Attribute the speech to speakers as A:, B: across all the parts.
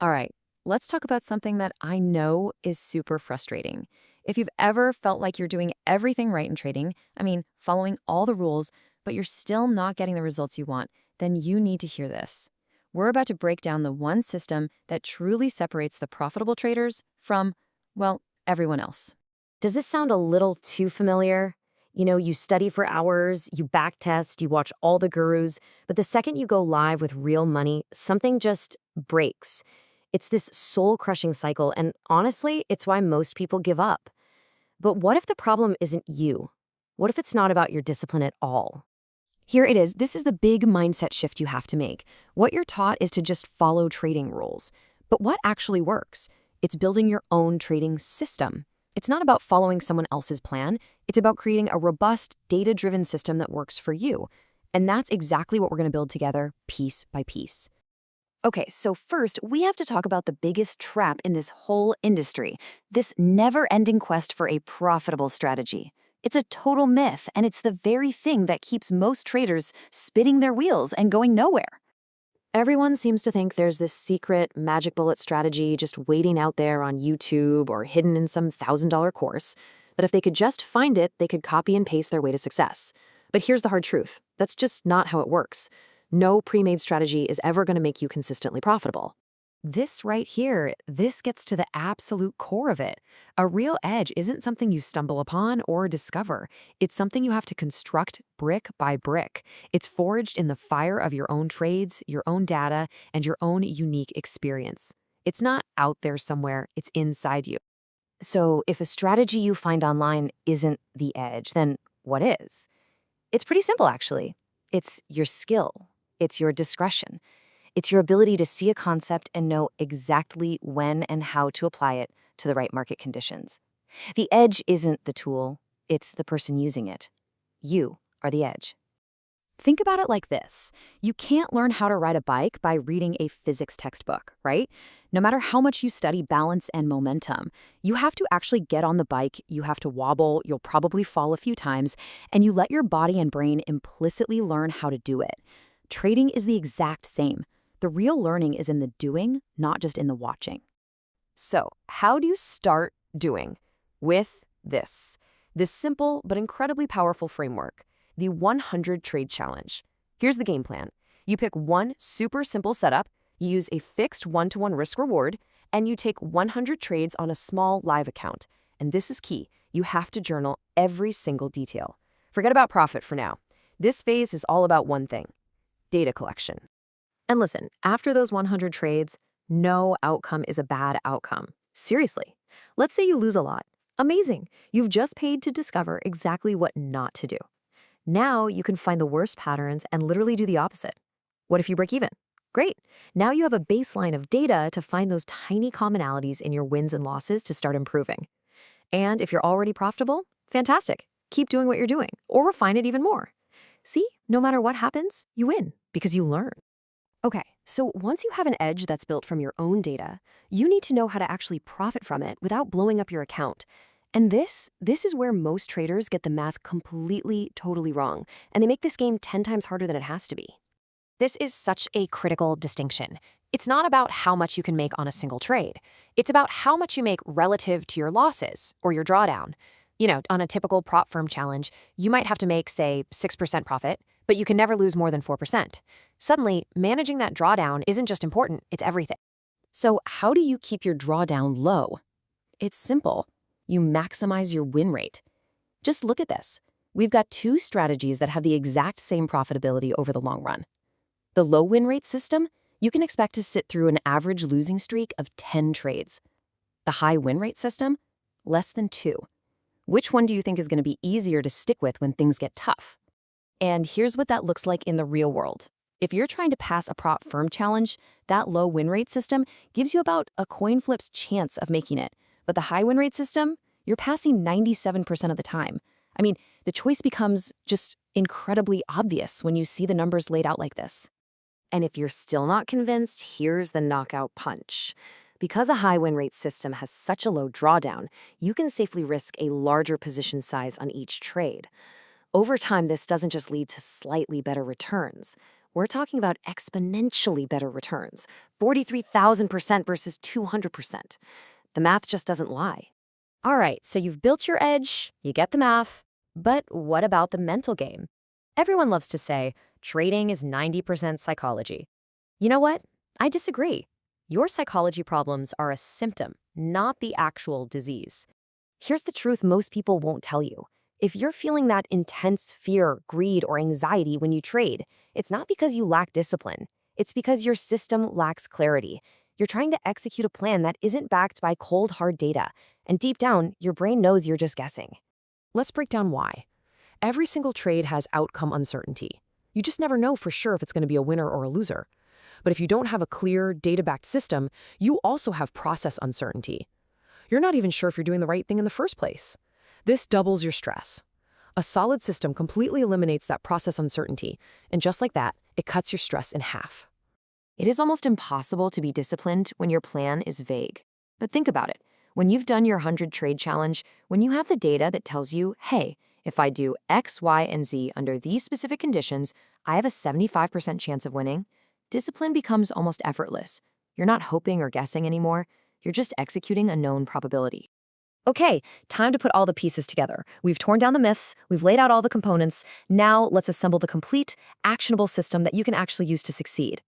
A: All right, let's talk about something that I know is super frustrating. If you've ever felt like you're doing everything right in trading, following all the rules, but you're still not getting the results you want, then you need to hear this. We're about to break down the one system that truly separates the profitable traders from, well, everyone else.
B: Does this sound a little too familiar? You study for hours, you backtest, you watch all the gurus, but the second you go live with real money, something just breaks. It's this soul crushing cycle, and honestly, it's why most people give up. But what if the problem isn't you? What if it's not about your discipline at all?
A: Here it is. This is the big mindset shift you have to make. What you're taught is to just follow trading rules. But what actually works? It's building your own trading system. It's not about following someone else's plan. It's about creating a robust, data-driven system that works for you. And that's exactly what we're going to build together, piece by piece. Okay, so first, we have to talk about the biggest trap in this whole industry, this never-ending quest for a profitable strategy. It's a total myth, and it's the very thing that keeps most traders spinning their wheels and going nowhere. Everyone seems to think there's this secret magic bullet strategy just waiting out there on YouTube or hidden in some $1,000 course, that if they could just find it, they could copy and paste their way to success. But here's the hard truth. That's just not how it works. No pre-made strategy is ever going to make you consistently profitable. This right here, this gets to the absolute core of it. A real edge isn't something you stumble upon or discover. It's something you have to construct brick by brick. It's forged in the fire of your own trades, your own data, and your own unique experience. It's not out there somewhere, it's inside you. So if a strategy you find online isn't the edge, then what is? It's pretty simple, actually. It's your skill. It's your discretion. It's your ability to see a concept and know exactly when and how to apply it to the right market conditions. The edge isn't the tool, it's the person using it. You are the edge. Think about it like this. You can't learn how to ride a bike by reading a physics textbook, right? No matter how much you study balance and momentum, you have to actually get on the bike, you have to wobble, you'll probably fall a few times, and you let your body and brain implicitly learn how to do it. Trading is the exact same. The real learning is in the doing, not just in the watching. So, how do you start doing? With this simple but incredibly powerful framework, the 100 Trade Challenge. Here's the game plan. You pick one super simple setup, you use a fixed one-to-one risk reward, and you take 100 trades on a small live account. And this is key. You have to journal every single detail. Forget about profit for now. This phase is all about one thing: data collection. And listen, after those 100 trades, no outcome is a bad outcome. Seriously. Let's say you lose a lot. Amazing. You've just paid to discover exactly what not to do. Now you can find the worst patterns and literally do the opposite. What if you break even? Great. Now you have a baseline of data to find those tiny commonalities in your wins and losses to start improving. And if you're already profitable, fantastic. Keep doing what you're doing or refine it even more. See, no matter what happens, you win because you learn. Okay, so once you have an edge that's built from your own data, you need to know how to actually profit from it without blowing up your account. And this is where most traders get the math completely, totally wrong, and they make this game 10 times harder than it has to be. This is such a critical distinction. It's not about how much you can make on a single trade. It's about how much you make relative to your losses or your drawdown. On a typical prop firm challenge, you might have to make, say, 6% profit, but you can never lose more than 4%. Suddenly, managing that drawdown isn't just important, it's everything. So how do you keep your drawdown low? It's simple. You maximize your win rate. Just look at this. We've got two strategies that have the exact same profitability over the long run. The low win rate system, you can expect to sit through an average losing streak of 10 trades. The high win rate system, less than 2. Which one do you think is going to be easier to stick with when things get tough? And here's what that looks like in the real world. If you're trying to pass a prop firm challenge, that low win rate system gives you about a coin flip's chance of making it. But the high win rate system, you're passing 97% of the time. The choice becomes just incredibly obvious when you see the numbers laid out like this. And if you're still not convinced, here's the knockout punch. Because a high win rate system has such a low drawdown, you can safely risk a larger position size on each trade. Over time, this doesn't just lead to slightly better returns.
B: we're talking about exponentially better returns, 43,000% versus 200%. The math just doesn't lie. All right, so you've built your edge, you get the math, but what about the mental game? Everyone loves to say, trading is 90% psychology. You know what? I disagree. Your psychology problems are a symptom, not the actual disease. Here's the truth most people won't tell you. If you're feeling that intense fear, greed, or anxiety when you trade, it's not because you lack discipline. It's because your system lacks clarity. You're trying to execute a plan that isn't backed by cold, hard data, and deep down, your brain knows you're just guessing.
C: Let's break down why. Every single trade has outcome uncertainty. You just never know for sure if it's going to be a winner or a loser. But if you don't have a clear, data-backed system, you also have process uncertainty. You're not even sure if you're doing the right thing in the first place. This doubles your stress. A solid system completely eliminates that process uncertainty, and just like that, it cuts your stress in half.
A: It is almost impossible to be disciplined when your plan is vague. But think about it. When you've done your 100 trade challenge, when you have the data that tells you, hey, if I do X, Y, and Z under these specific conditions, I have a 75% chance of winning, discipline becomes almost effortless. You're not hoping or guessing anymore. You're just executing a known probability. Okay, time to put all the pieces together. We've torn down the myths, we've laid out all the components. Now let's assemble the complete, actionable system that you can actually use to succeed.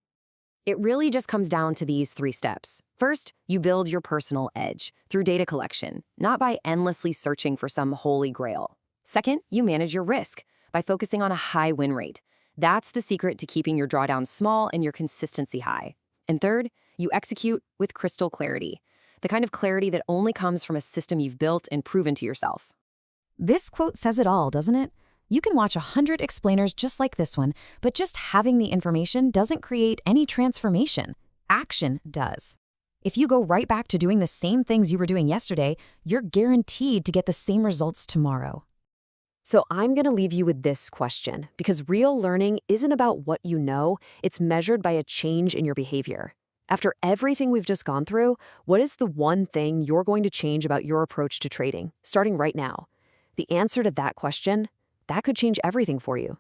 A: It really just comes down to these 3 steps. First, you build your personal edge through data collection, not by endlessly searching for some holy grail. Second, you manage your risk by focusing on a high win rate. That's the secret to keeping your drawdown small and your consistency high. And third, you execute with crystal clarity, the kind of clarity that only comes from a system you've built and proven to yourself.
D: This quote says it all, doesn't it? You can watch 100 explainers just like this one, but just having the information doesn't create any transformation. Action does. If you go right back to doing the same things you were doing yesterday, you're guaranteed to get the same results tomorrow.
B: So I'm going to leave you with this question, because real learning isn't about what you know, it's measured by a change in your behavior. After everything we've just gone through, what is the one thing you're going to change about your approach to trading, starting right now? The answer to that question, that could change everything for you.